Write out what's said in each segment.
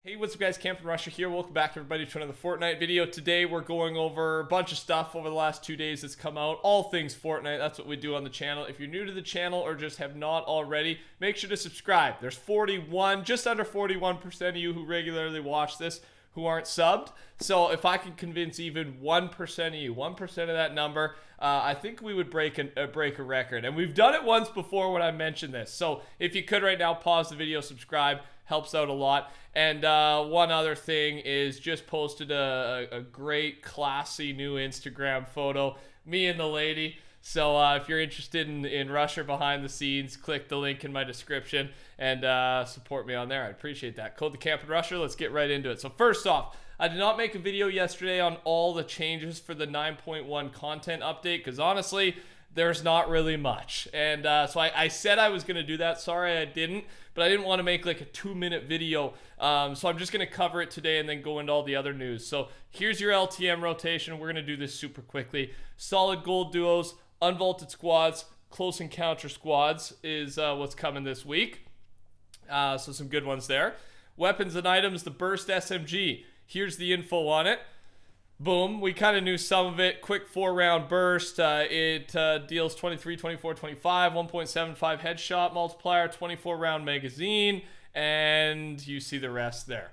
Hey, what's up guys, TheCampingRusher here. Welcome back everybody to another Fortnite video. Today we're going over a bunch of stuff over the last 2 days that's come out. All things Fortnite, that's what we do on the channel. If you're new to the channel or just have not already, make sure to subscribe. There's just under 41% of you who regularly watch this who aren't subbed. So if I can convince even 1% of you, 1% of that number, I think we would break a record. And we've done it once before when I mentioned this. So if you could right now, pause the video, subscribe. Helps out a lot. And one other thing is just posted a great classy new Instagram photo, me and the lady. So if you're interested in Rusher behind the scenes, click the link in my description and support me on there. I'd appreciate that. Code TheCampingRusher. Let's get right into it. So first off, I did not make a video yesterday on all the changes for the 9.1 content update because honestly, there's not really much. And so I said I was going to do that. Sorry I didn't. But I didn't want to make like a 2-minute video. So I'm just going to cover it today and then go into all the other news. So here's your LTM rotation. We're going to do this super quickly. Solid gold duos, unvaulted squads, close encounter squads is what's coming this week. So some good ones there. Weapons and items, the burst SMG. Here's the info on it. Boom, we kind of knew some of it. Quick 4-round burst. It deals 23, 24, 25, 1.75 headshot multiplier, 24-round magazine, and you see the rest there.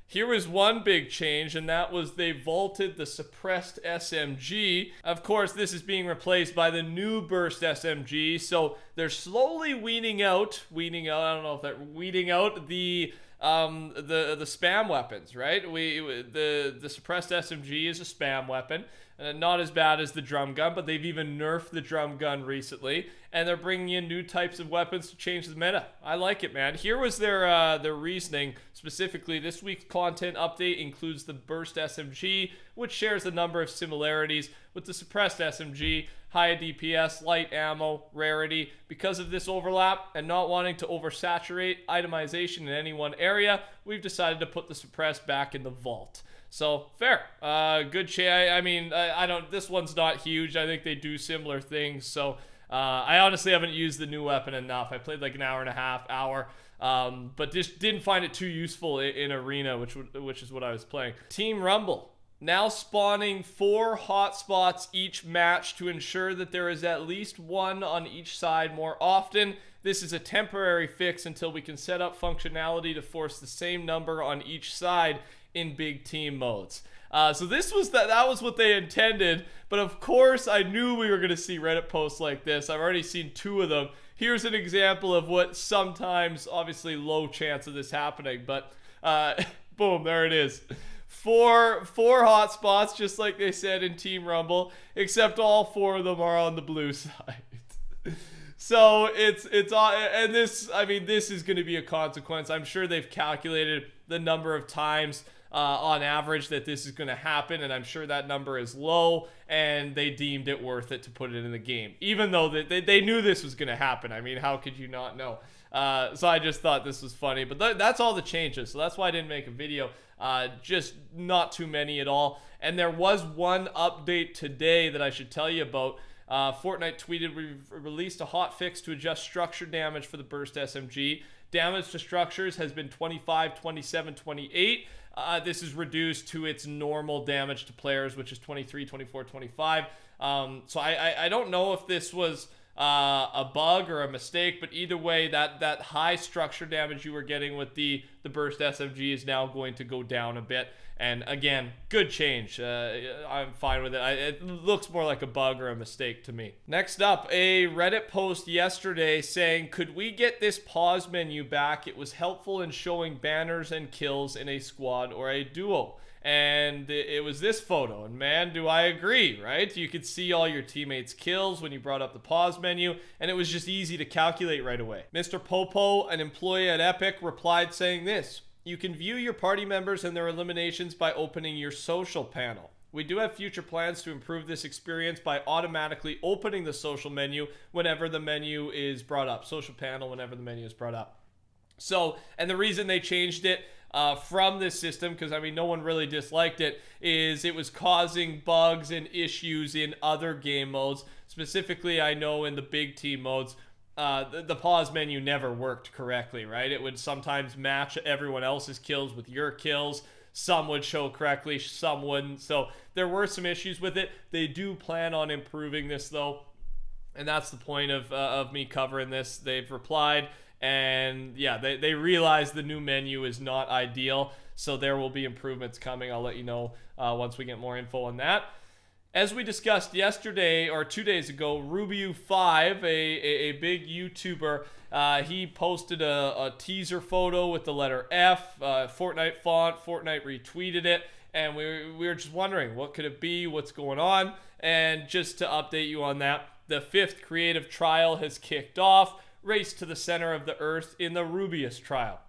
Here was one big change, and that was they vaulted the suppressed SMG. Of course, this is being replaced by the new burst SMG, so they're slowly weeding out, I don't know if they're weeding out the spam weapons, right? The suppressed SMG is a spam weapon, not as bad as the drum gun, but they've even nerfed the drum gun recently, and they're bringing in new types of weapons to change the meta. I like it, man. Here was their reasoning. Specifically, this week's content update includes the burst SMG, which shares a number of similarities with the suppressed SMG. High DPS, light ammo, rarity. Because of this overlap and not wanting to oversaturate itemization in any one area, we've decided to put the suppressed back in the vault. So fair, good I mean, I don't. This one's not huge. I think they do similar things. So I honestly haven't used the new weapon enough. I played like an hour and a half, but just didn't find it too useful in arena, which is what I was playing. Team Rumble. Now spawning 4 hotspots each match to ensure that there is at least one on each side more often. This is a temporary fix until we can set up functionality to force the same number on each side in big team modes. So this was that was what they intended, but of course I knew we were going to see Reddit posts like this. I've already seen 2 of them. Here's an example of what sometimes, obviously low chance of this happening, but boom, there it is. Four hotspots, just like they said in Team Rumble, except all 4 of them are on the blue side. So it's and this, I mean, this is going to be a consequence. I'm sure they've calculated the number of times on average that this is going to happen, and I'm sure that number is low, and they deemed it worth it to put it in the game, even though they knew this was going to happen. I mean, how could you not know? So I just thought this was funny, but that's all the changes, so that's why I didn't make a video. Just not too many at all. And there was one update today that I should tell you about. Fortnite tweeted, we've released a hotfix to adjust structure damage for the burst SMG. Damage to structures has been 25, 27, 28. This is reduced to its normal damage to players, which is 23, 24, 25. So I don't know if this was a bug or a mistake, but either way, that high structure damage you were getting with the burst SMG is now going to go down a bit. And again, good change. I'm fine with it. It looks more like a bug or a mistake to me. Next up, a Reddit post yesterday saying, could we get this pause menu back? It was helpful in showing banners and kills in a squad or a duo. And it was this photo, and man, do I agree, right? You could see all your teammates' kills when you brought up the pause menu, and it was just easy to calculate right away. Mr. Popo, an employee at Epic, replied saying this: you can view your party members and their eliminations by opening your social panel. We do have future plans to improve this experience by automatically opening the social menu whenever the menu is brought up. Social panel whenever the menu is brought up. So, and the reason they changed it from this system, because I mean no one really disliked it, is it was causing bugs and issues in other game modes. Specifically, I know in the big team modes, the pause menu never worked correctly, right? It would sometimes match everyone else's kills with your kills. Some would show correctly, some wouldn't. So there were some issues with it. They do plan on improving this, though. And that's the point of me covering this. They've replied, and yeah, they realize the new menu is not ideal. So there will be improvements coming. I'll let you know once we get more info on that. As we discussed yesterday or 2 days ago, Rubiu5, a big YouTuber, he posted a teaser photo with the letter F, Fortnite font. Fortnite retweeted it, and we were just wondering, what could it be? What's going on? And just to update you on that, the 5th creative trial has kicked off. Race to the center of the earth in the Rubius trial.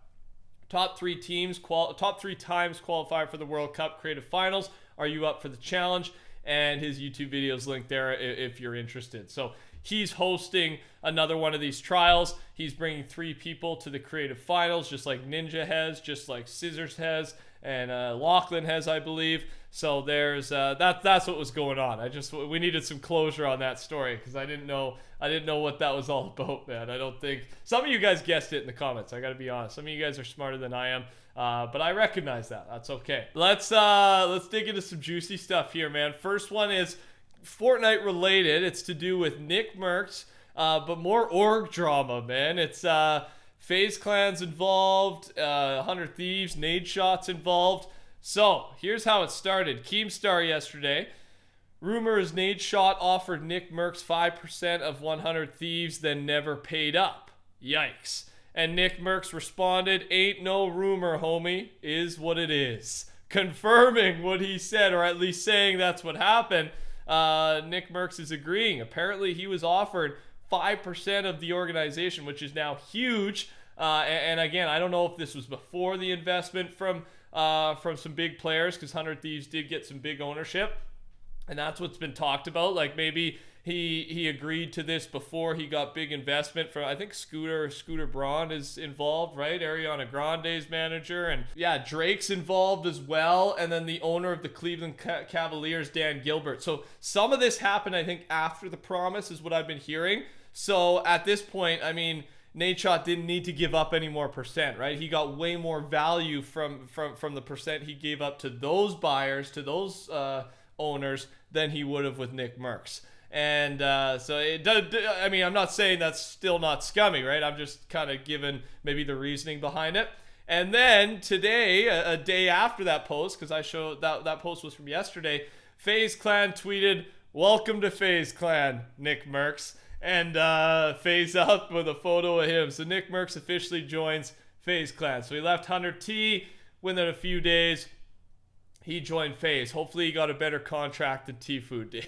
Top three times qualify for the World Cup Creative Finals. Are you up for the challenge? And his YouTube video is linked there if you're interested. So he's hosting another one of these trials. He's bringing 3 people to the creative finals, just like Ninja has, just like Scissors has, and Lachlan has, I believe. So there's that's what was going on. We needed some closure on that story because I didn't know what that was all about, man. I don't think some of you guys guessed it in the comments. I got to be honest. Some of you guys are smarter than I am. But I recognize that. That's okay. Let's dig into some juicy stuff here, man. First one is Fortnite related. It's to do with NickMercs, but more org drama, man. It's FaZe Clan's involved, 100 Thieves, Nade Shots involved. So here's how it started. Keemstar yesterday. Rumors Nade Shot offered NickMercs 5% of 100 Thieves, then never paid up. Yikes. And NickMercs responded, ain't no rumor, homie, is what it is. Confirming what he said, or at least saying that's what happened. NickMercs is agreeing. Apparently he was offered 5% of the organization, which is now huge. And again, I don't know if this was before the investment from some big players, because 100 Thieves did get some big ownership. And that's what's been talked about. Like maybe he agreed to this before he got big investment from, I think Scooter Braun is involved, right? Ariana Grande's manager. And yeah, Drake's involved as well. And then the owner of the Cleveland Cavaliers, Dan Gilbert. So some of this happened, I think, after the promise is what I've been hearing. So at this point, I mean, Nadeshot didn't need to give up any more percent, right? He got way more value from the percent he gave up to those buyers, to those owners, than he would have with NickMercs. And so it does. I mean, I'm not saying that's still not scummy, right? I'm just kind of giving maybe the reasoning behind it. And then today, a day after that post, because I showed that post was from yesterday, FaZe Clan tweeted, "Welcome to FaZe Clan, NickMercs," and FaZe up with a photo of him. So NickMercs officially joins FaZe Clan. So he left 100T. Within a few days, he joined FaZe. Hopefully he got a better contract than Tfue did.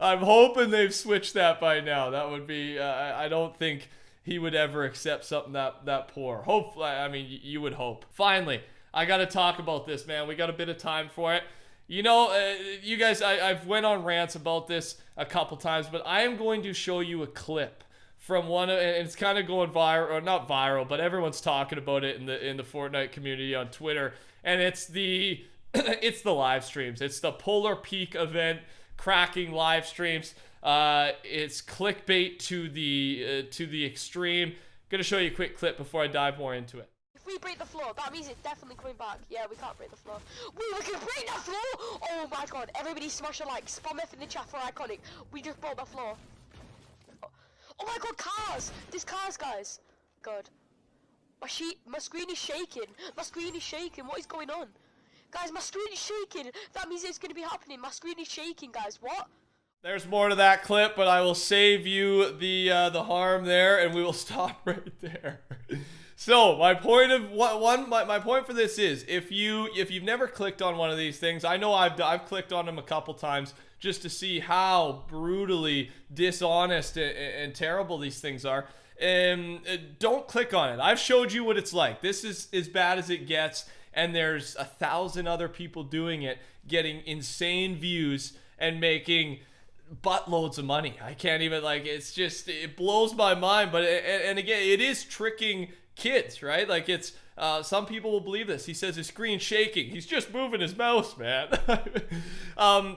I'm hoping they've switched that by now. That would be, I don't think he would ever accept something that poor. Hopefully, I mean, you would hope. Finally, I got to talk about this, man. We got a bit of time for it. You know, you guys, I've went on rants about this a couple times, but I am going to show you a clip from one of, and it's kind of going viral, or not viral, but everyone's talking about it in the Fortnite community on Twitter. And it's the live streams. It's the Polar Peak event cracking live streams. It's clickbait to the extreme. Gonna show you a quick clip before I dive more into it. If we break the floor, that means it's definitely coming back. Yeah, we can't break the floor. We can break the floor! Oh my god, everybody smash a like. Spam F in the chat for iconic. We just broke the floor. Oh my god, cars! There's cars, guys. God. My screen is shaking. My screen is shaking. What is going on? Guys, my screen is shaking. That means it's going to be happening. My screen is shaking, guys. What? There's more to that clip, but I will save you the harm there, and we will stop right there. So my point for this is, if you've never clicked on one of these things, I know I've clicked on them a couple times just to see how brutally dishonest and terrible these things are. Don't click on it. I've showed you what it's like. This is as bad as it gets, and there's 1,000 other people doing it, getting insane views and making buttloads of money. I can't even, like, it's just, it blows my mind. But and again, it is tricking kids, right? Like, it's some people will believe this. He says his screen's shaking. He's just moving his mouse, man.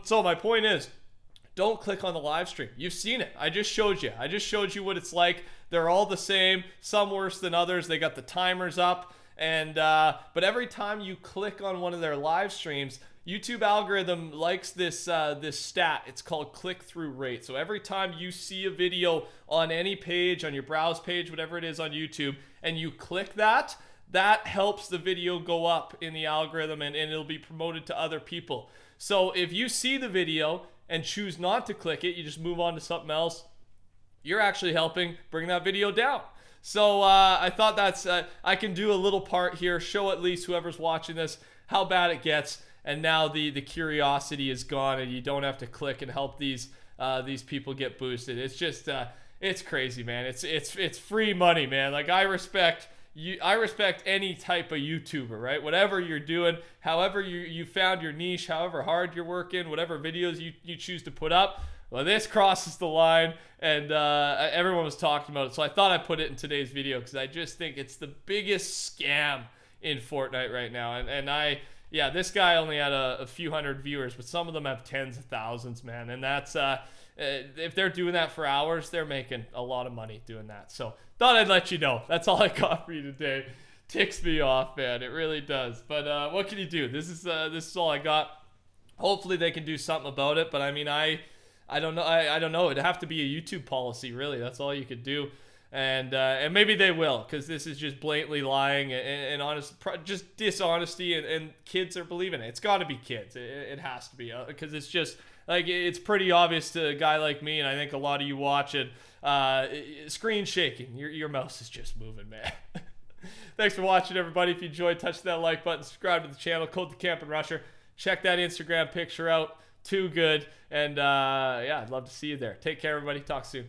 So my point is, don't click on the live stream. You've seen it. I just showed you. I just showed you what it's like. They're all the same, some worse than others. They got the timers up. And but every time you click on one of their live streams, YouTube algorithm likes this this stat. It's called click-through rate. So every time you see a video on any page, on your browse page, whatever it is on YouTube, and you click that, that helps the video go up in the algorithm, and it'll be promoted to other people. So if you see the video and choose not to click it, you just move on to something else, you're actually helping bring that video down. So I thought that's, I can do a little part here, show at least whoever's watching this how bad it gets. And now the curiosity is gone, and you don't have to click and help these people get boosted. It's just it's crazy, man. It's free money, man. Like, I respect any type of YouTuber, right? Whatever you're doing, however you found your niche, however hard you're working, whatever videos you choose to put up. Well, this crosses the line, and everyone was talking about it. So I thought I'd put it in today's video because I just think it's the biggest scam in Fortnite right now. Yeah, this guy only had a few hundred viewers, but some of them have tens of thousands, man. And that's, if they're doing that for hours, they're making a lot of money doing that. So thought I'd let you know. That's all I got for you today. Ticks me off, man. It really does. But what can you do? This is all I got. Hopefully they can do something about it. But I mean, I don't know. I don't know. It'd have to be a YouTube policy, really. That's all you could do. And maybe they will, because this is just blatantly lying and honest, just dishonesty, and kids are believing it. It's got to be kids. It has to be, because it's just like, it's pretty obvious to a guy like me, and I think a lot of you watching. Screen shaking. Your mouse is just moving, man. Thanks for watching, everybody. If you enjoyed, touch that like button, subscribe to the channel, code TheCampingRusher. Check that Instagram picture out. Too good. And yeah, I'd love to see you there. Take care, everybody. Talk soon.